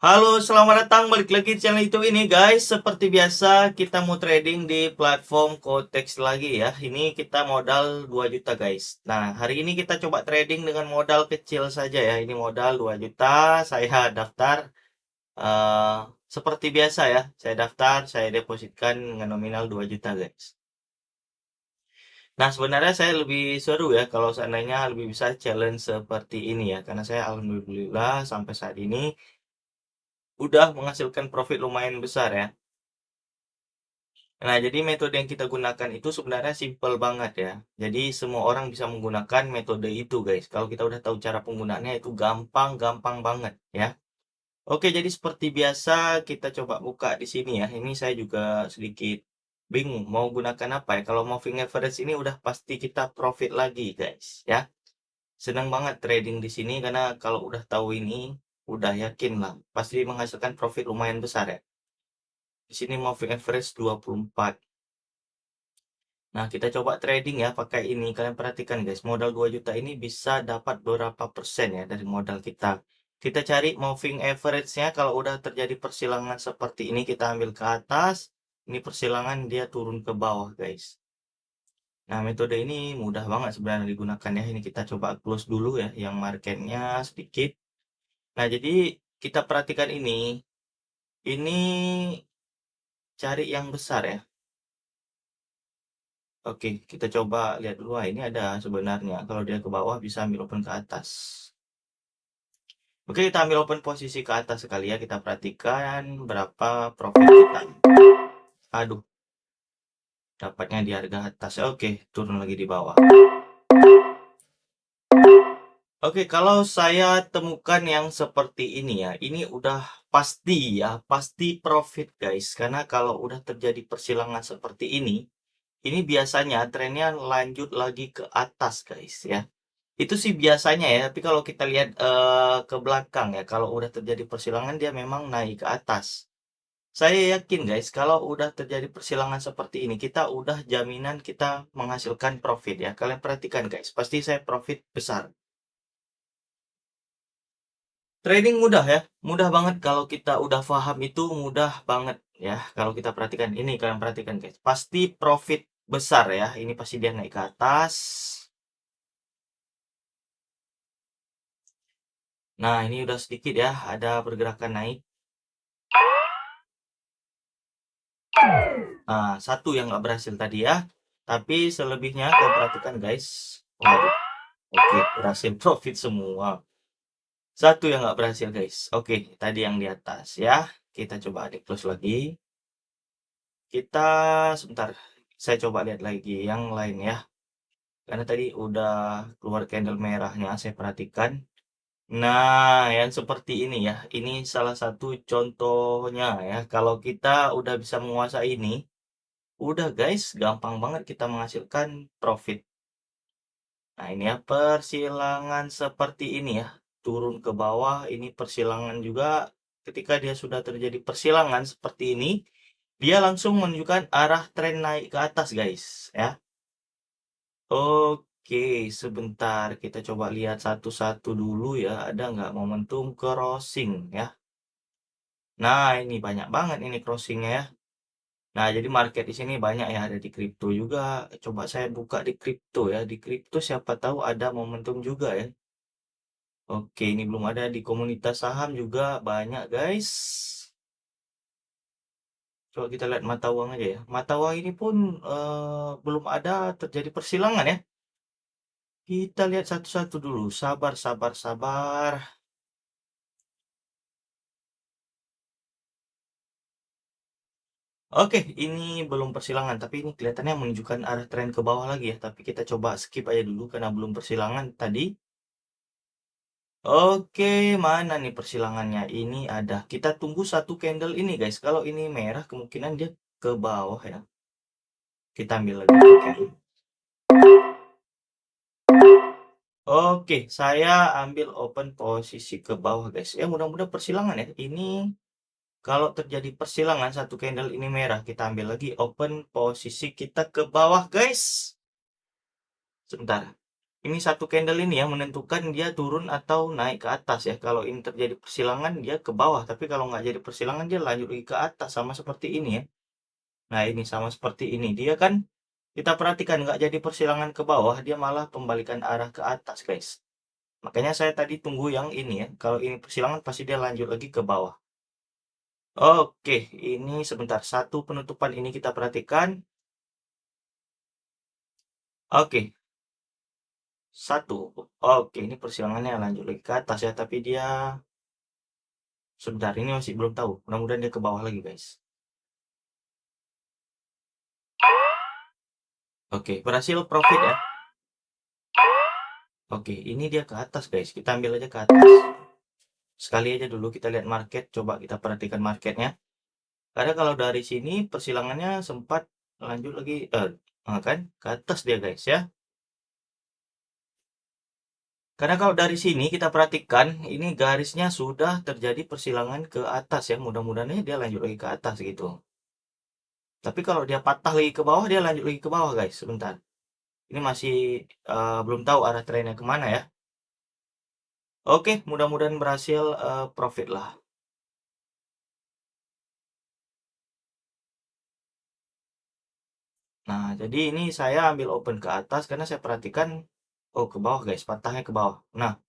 Halo, selamat datang balik lagi di channel YouTube ini guys. Seperti biasa kita mau trading di platform Kotex lagi ya. Ini kita modal 2 juta guys. Nah, hari ini kita coba trading dengan modal kecil saja ya. Ini modal 2 juta, saya daftar eh seperti biasa ya. Saya daftar, saya depositkan dengan nominal 2 juta guys. Nah, sebenarnya saya lebih seru ya kalau seandainya lebih bisa challenge seperti ini ya. Karena saya alhamdulillah sampai saat ini udah menghasilkan profit lumayan besar ya. Nah, jadi metode yang kita gunakan itu sebenarnya simple banget ya. Jadi semua orang bisa menggunakan metode itu guys. Kalau kita udah tahu cara penggunaannya itu gampang-gampang banget ya. Oke, jadi seperti biasa kita coba buka di sini ya. Ini saya juga sedikit bingung mau gunakan apa ya. Kalau moving average ini udah pasti kita profit lagi guys ya. Senang banget trading di sini karena kalau udah tahu ini udah yakin lah pasti menghasilkan profit lumayan besar ya. Di sini moving average 24. Nah, kita coba trading ya pakai ini. Kalian perhatikan guys, modal 2 juta ini bisa dapat berapa persen ya dari modal kita. Kita cari moving average-nya kalau udah terjadi persilangan seperti ini kita ambil ke atas. Ini persilangan dia turun ke bawah guys. Nah, metode ini mudah banget sebenarnya digunakan ya. Ini kita coba close dulu ya yang marketnya sedikit. Nah, jadi kita perhatikan ini. Ini cari yang besar ya. Oke, kita coba lihat dulu. Ini ada sebenarnya. Kalau dia ke bawah bisa ambil open ke atas. Oke, kita ambil open posisi ke atas sekali ya. Kita perhatikan berapa profit kita. Aduh, dapatnya di harga atas. Oke, turun lagi di bawah. Oke, kalau saya temukan yang seperti ini ya, ini udah pasti ya, pasti profit guys. Karena kalau udah terjadi persilangan seperti ini biasanya trennya lanjut lagi ke atas guys ya. Itu sih biasanya ya, tapi kalau kita lihat ke belakang ya, kalau udah terjadi persilangan dia memang naik ke atas. Saya yakin guys, kalau udah terjadi persilangan seperti ini, kita udah jaminan kita menghasilkan profit ya. Kalian perhatikan guys, pasti saya profit besar. Trading mudah ya, mudah banget kalau kita udah paham itu mudah banget ya. Kalau kita perhatikan ini, kalian perhatikan guys, pasti profit besar ya. Ini pasti dia naik ke atas. Nah, ini udah sedikit ya, ada pergerakan naik. Nah, satu yang nggak berhasil tadi ya. Tapi selebihnya kalian perhatikan guys. Waduh, oke, berhasil profit semua. Satu yang nggak berhasil guys. Oke, tadi yang di atas ya. Kita coba adik close lagi. Kita sebentar. Saya coba lihat lagi yang lain ya. Karena tadi udah keluar candle merahnya. Saya perhatikan. Nah, yang seperti ini ya. Ini salah satu contohnya ya. Kalau kita udah bisa menguasai ini. Udah guys, gampang banget kita menghasilkan profit. Nah, ini ya persilangan seperti ini ya. Turun ke bawah, ini persilangan juga. Ketika dia sudah terjadi persilangan seperti ini, dia langsung menunjukkan arah tren naik ke atas guys ya. Oke, sebentar kita coba lihat satu-satu dulu ya. Ada nggak momentum crossing ya. Nah, ini banyak banget ini crossingnya ya. Nah, jadi market di sini banyak ya, ada di kripto juga. Coba saya buka di kripto ya. Di kripto siapa tahu ada momentum juga ya. Oke, ini belum ada di komunitas saham juga banyak, guys. Coba kita lihat mata uang aja ya. Mata uang ini pun belum ada terjadi persilangan ya. Kita lihat satu-satu dulu. Sabar, sabar, sabar. Oke, ini belum persilangan, tapi ini kelihatannya menunjukkan arah tren ke bawah lagi ya. Tapi kita coba skip aja dulu karena belum persilangan tadi. Oke, mana nih persilangannya? Ini ada. Kita tunggu satu candle ini, guys. Kalau ini merah, kemungkinan dia ke bawah ya. Kita ambil lagi. Oke, saya ambil open posisi ke bawah, guys. Ya, mudah-mudahan persilangan ya. Ini kalau terjadi persilangan satu candle ini merah, kita ambil lagi open posisi kita ke bawah, guys. Sebentar. Ini satu candle ini yang menentukan dia turun atau naik ke atas ya. Kalau ini terjadi persilangan dia ke bawah, tapi kalau nggak jadi persilangan dia lanjut lagi ke atas sama seperti ini ya. Nah ini sama seperti ini dia kan kita perhatikan nggak jadi persilangan ke bawah, dia malah pembalikan arah ke atas guys. Makanya saya tadi tunggu yang ini ya. Kalau ini persilangan pasti dia lanjut lagi ke bawah. Oke, ini sebentar. Satu penutupan ini kita perhatikan. Oke, satu. Oke, ini persilangannya lanjut lagi ke atas ya. Tapi dia sebentar, ini masih belum tahu. Mudah-mudahan dia ke bawah lagi guys. Oke, berhasil profit ya. Oke, ini dia ke atas guys. Kita ambil aja ke atas. Sekali aja dulu kita lihat market. Coba kita perhatikan marketnya. Karena kalau dari sini persilangannya sempat lanjut lagi. Kan ke atas dia guys ya. Karena kalau dari sini kita perhatikan, ini garisnya sudah terjadi persilangan ke atas ya. Mudah-mudahan dia lanjut lagi ke atas gitu. Tapi kalau dia patah lagi ke bawah, dia lanjut lagi ke bawah guys. Sebentar. Ini masih belum tahu arah trennya kemana ya. Oke, mudah-mudahan berhasil profit lah. Nah, jadi ini saya ambil open ke atas karena saya perhatikan, oh ke bawah guys, patahnya ke bawah. Nah,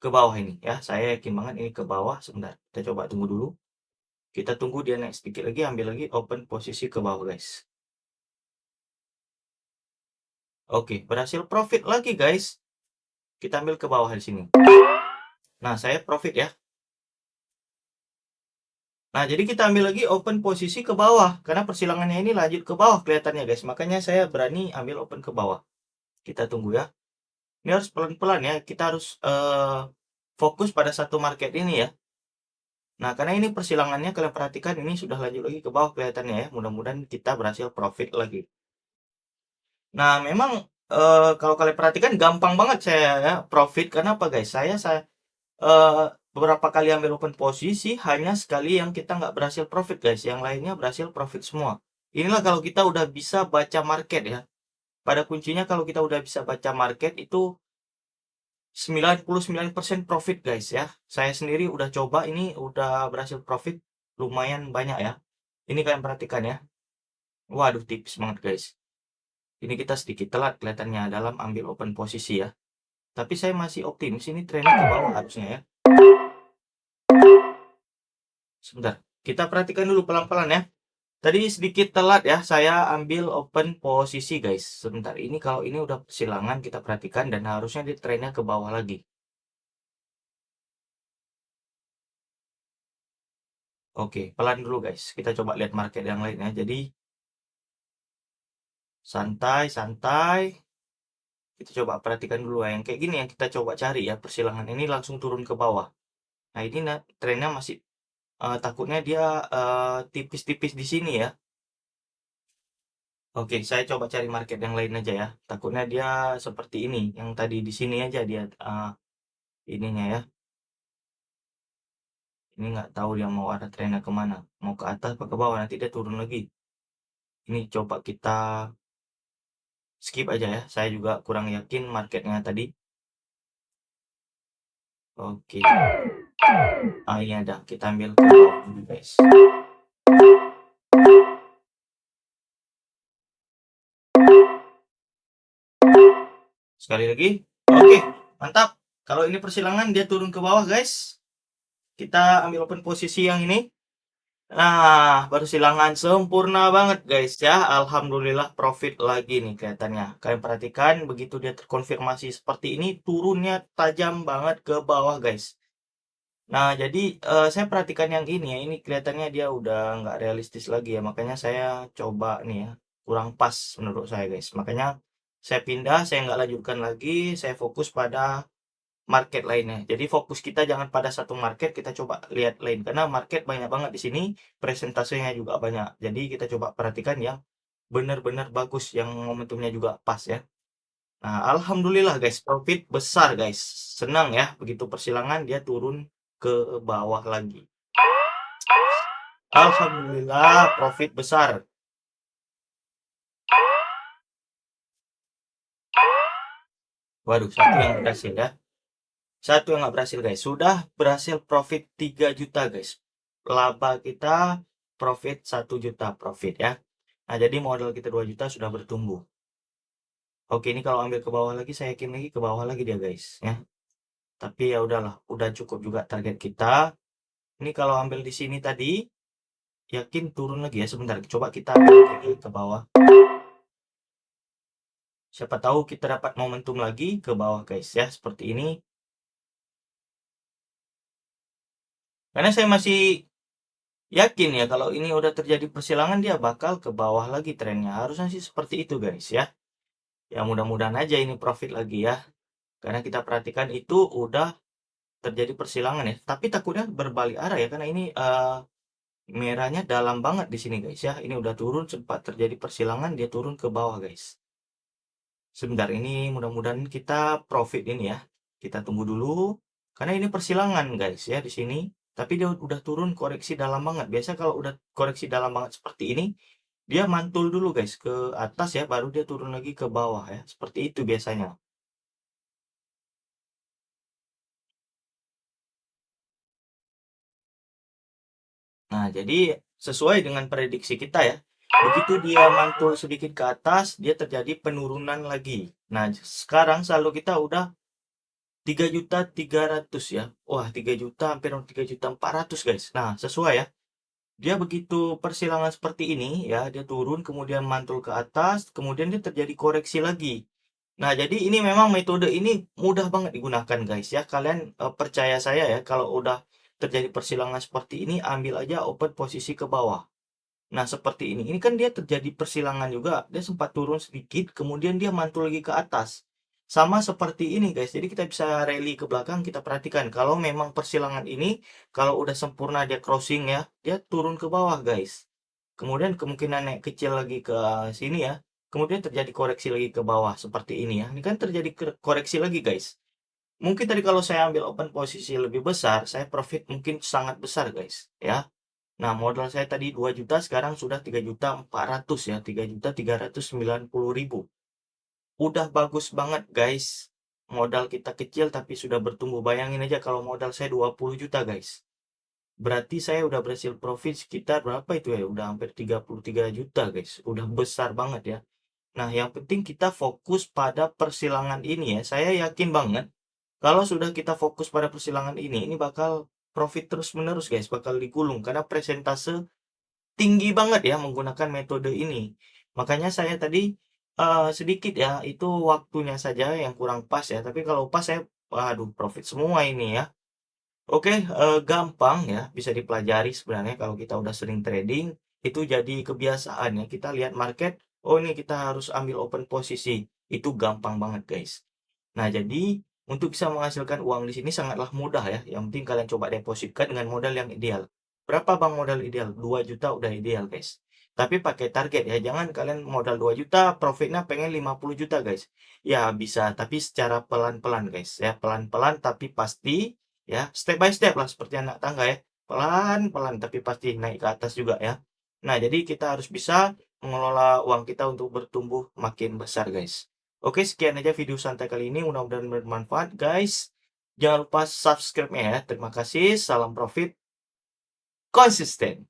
ke bawah ini ya, saya yakin banget ini ke bawah. Sebentar, kita coba tunggu dulu. Kita tunggu dia naik sedikit lagi, ambil lagi open posisi ke bawah guys. Oke, berhasil profit lagi guys. Kita ambil ke bawah di sini. Nah, saya profit ya. Nah, jadi kita ambil lagi open posisi ke bawah. Karena persilangannya ini lanjut ke bawah kelihatannya guys. Makanya saya berani ambil open ke bawah. Kita tunggu ya. Ini harus pelan-pelan ya. Kita harus fokus pada satu market ini ya. Nah, karena ini persilangannya kalian perhatikan ini sudah lanjut lagi ke bawah kelihatannya ya. Mudah-mudahan kita berhasil profit lagi. Nah, memang kalau kalian perhatikan gampang banget saya ya profit. Karena apa guys? Saya beberapa kali ambil open posisi, hanya sekali yang kita nggak berhasil profit guys. Yang lainnya berhasil profit semua. Inilah kalau kita udah bisa baca market ya. Pada kuncinya kalau kita udah bisa baca market itu 99% profit guys ya. Saya sendiri udah coba ini udah berhasil profit lumayan banyak ya. Ini kalian perhatikan ya. Waduh tipis banget guys. Ini kita sedikit telat kelihatannya dalam ambil open posisi ya. Tapi saya masih optimis ini trennya ke bawah harusnya ya. Sebentar. Kita perhatikan dulu pelan-pelan ya. Tadi sedikit telat ya, saya ambil open posisi guys. Sebentar, ini kalau ini udah persilangan kita perhatikan dan harusnya di trennya ke bawah lagi. Oke, pelan dulu guys. Kita coba lihat market yang lainnya. Jadi santai, santai. Kita coba perhatikan dulu ya. Yang kayak gini yang kita coba cari ya. Persilangan ini langsung turun ke bawah. Nah ini trennya masih takutnya dia tipis-tipis di sini ya. Oke, saya coba cari market yang lain aja ya. Takutnya dia seperti ini. Yang tadi di sini aja dia ininya ya. Ini nggak tahu dia mau arah trennya kemana. Mau ke atas atau ke bawah. Nanti dia turun lagi. Ini coba kita skip aja ya. Saya juga kurang yakin marketnya tadi. Oke. Ini ada. Kita ambil ke bawah dulu guys. Sekali lagi. Oke. Mantap. Kalau ini persilangan dia turun ke bawah guys. Kita ambil open posisi yang ini. Nah, persilangan sempurna banget guys ya. Alhamdulillah profit lagi nih kelihatannya. Kalian perhatikan begitu dia terkonfirmasi seperti ini, turunnya tajam banget ke bawah guys. Nah, jadi saya perhatikan yang ini ya. Ini kelihatannya dia udah nggak realistis lagi ya. Makanya saya coba nih ya. Kurang pas menurut saya guys. Makanya saya pindah, saya nggak lanjutkan lagi. Saya fokus pada market lainnya. Jadi fokus kita jangan pada satu market, kita coba lihat lain karena market banyak banget di sini, presentasenya juga banyak. Jadi kita coba perhatikan yang benar-benar bagus, yang momentumnya juga pas ya. Nah, alhamdulillah guys, profit besar guys. Senang ya, begitu persilangan dia turun ke bawah lagi. Alhamdulillah profit besar. Waduh, satu yang berhasil ya. Satu yang nggak berhasil guys. Sudah berhasil profit 3 juta guys. Laba kita profit 1 juta profit ya. Nah, jadi modal kita 2 juta sudah bertumbuh. Oke, ini kalau ambil ke bawah lagi, saya yakin lagi ke bawah lagi dia guys ya. Tapi ya udahlah, udah cukup juga target kita. Ini kalau ambil di sini tadi, yakin turun lagi ya. Sebentar, coba kita ambil lagi ke bawah. Siapa tahu kita dapat momentum lagi ke bawah guys ya, seperti ini. Karena saya masih yakin ya kalau ini udah terjadi persilangan dia bakal ke bawah lagi trennya. Harusnya sih seperti itu guys ya. Ya mudah-mudahan aja ini profit lagi ya. Karena kita perhatikan itu udah terjadi persilangan ya. Tapi takutnya berbalik arah ya karena ini merahnya dalam banget di sini guys ya. Ini udah turun sempat terjadi persilangan dia turun ke bawah guys. Sebentar ini mudah-mudahan kita profit ini ya. Kita tunggu dulu karena ini persilangan guys ya di sini. Tapi dia udah turun koreksi dalam banget. Biasa kalau udah koreksi dalam banget seperti ini, dia mantul dulu guys ke atas ya, baru dia turun lagi ke bawah ya. Seperti itu biasanya. Nah, jadi sesuai dengan prediksi kita ya. Begitu dia mantul sedikit ke atas, dia terjadi penurunan lagi. Nah, sekarang saldo kita udah 3.300.000 ya. Wah, 3 juta hampir 3.400.000 guys. Nah, sesuai ya. Dia begitu persilangan seperti ini ya, dia turun kemudian mantul ke atas, kemudian dia terjadi koreksi lagi. Nah, jadi ini memang metode ini mudah banget digunakan guys ya. Kalian percaya saya ya, kalau udah terjadi persilangan seperti ini, ambil aja open posisi ke bawah. Nah, seperti ini. Ini kan dia terjadi persilangan juga. Dia sempat turun sedikit, kemudian dia mantul lagi ke atas. Sama seperti ini guys. Jadi kita bisa rally ke belakang, kita perhatikan. Kalau memang persilangan ini, kalau udah sempurna dia crossing ya, dia turun ke bawah guys. Kemudian kemungkinan naik kecil lagi ke sini ya. Kemudian terjadi koreksi lagi ke bawah seperti ini ya. Ini kan terjadi koreksi lagi guys. Mungkin tadi kalau saya ambil open posisi lebih besar, saya profit mungkin sangat besar guys ya. Nah, modal saya tadi 2 juta, sekarang sudah 3.400.000 ya, 3.390.000. Udah bagus banget guys. Modal kita kecil tapi sudah bertumbuh. Bayangin aja kalau modal saya 20 juta guys. Berarti saya udah berhasil profit sekitar berapa itu ya? Udah hampir 33 juta guys. Udah besar banget ya. Nah, yang penting kita fokus pada persilangan ini ya. Saya yakin banget kalau sudah kita fokus pada persilangan ini bakal profit terus-menerus guys, bakal digulung karena presentase tinggi banget ya menggunakan metode ini. Makanya saya tadi sedikit ya, itu waktunya saja yang kurang pas ya. Tapi kalau pas saya, waduh profit semua ini ya. Oke, gampang ya, bisa dipelajari sebenarnya kalau kita udah sering trading, itu jadi kebiasaan ya. Kita lihat market, oh ini kita harus ambil open posisi. Itu gampang banget guys. Nah, jadi untuk bisa menghasilkan uang di sini sangatlah mudah ya. Yang penting kalian coba depositkan dengan modal yang ideal. Berapa bang modal ideal? 2 juta udah ideal guys. Tapi pakai target ya. Jangan kalian modal 2 juta, profitnya pengen 50 juta guys. Ya bisa, tapi secara pelan-pelan guys. Ya, pelan-pelan tapi pasti ya. Step by step lah seperti anak tangga ya. Pelan-pelan tapi pasti naik ke atas juga ya. Nah, jadi kita harus bisa mengelola uang kita untuk bertumbuh makin besar guys. Oke, sekian aja video santai kali ini. Mudah-mudahan bermanfaat, guys. Jangan lupa subscribe-nya ya. Terima kasih. Salam profit konsisten.